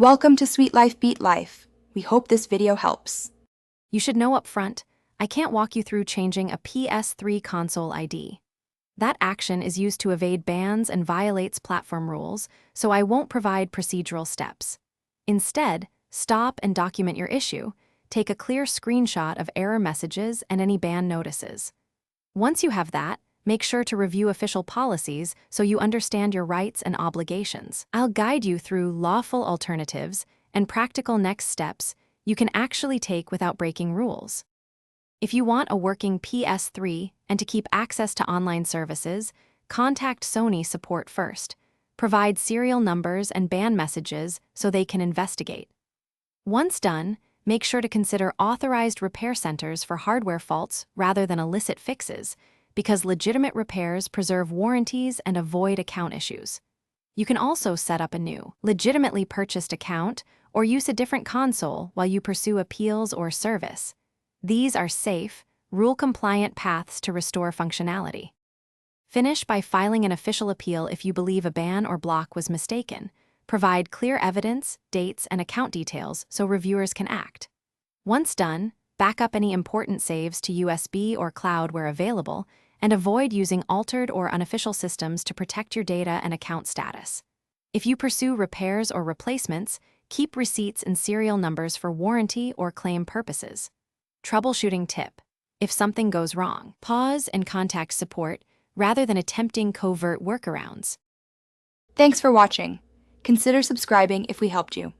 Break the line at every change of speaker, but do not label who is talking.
Welcome to Sweet Life Beat Life. We hope this video helps.
You should know up front, I can't walk you through changing a Ps3 console ID. That action is used to evade bans and violates platform rules, so I won't provide procedural steps. Instead, stop and document your issue. Take a clear screenshot of error messages and any ban notices. Once you have that, make sure to review official policies so you understand your rights and obligations. I'll guide you through lawful alternatives and practical next steps you can actually take without breaking rules. If you want a working Ps3 and to keep access to online services, contact Sony support first. Provide serial numbers and ban messages so they can investigate. Once done, make sure to consider authorized repair centers for hardware faults rather than illicit fixes, because legitimate repairs preserve warranties and avoid account issues. You can also set up a new, legitimately purchased account or use a different console while you pursue appeals or service. These are safe, rule-compliant paths to restore functionality. Finish by filing an official appeal if you believe a ban or block was mistaken. Provide clear evidence, dates, and account details so reviewers can act. Once done, back up any important saves to USB or cloud where available, and avoid using altered or unofficial systems to protect your data and account status. If you pursue repairs or replacements, keep receipts and serial numbers for warranty or claim purposes. Troubleshooting tip: if something goes wrong, pause and contact support rather than attempting covert workarounds.
Thanks for watching. Consider subscribing if we helped you.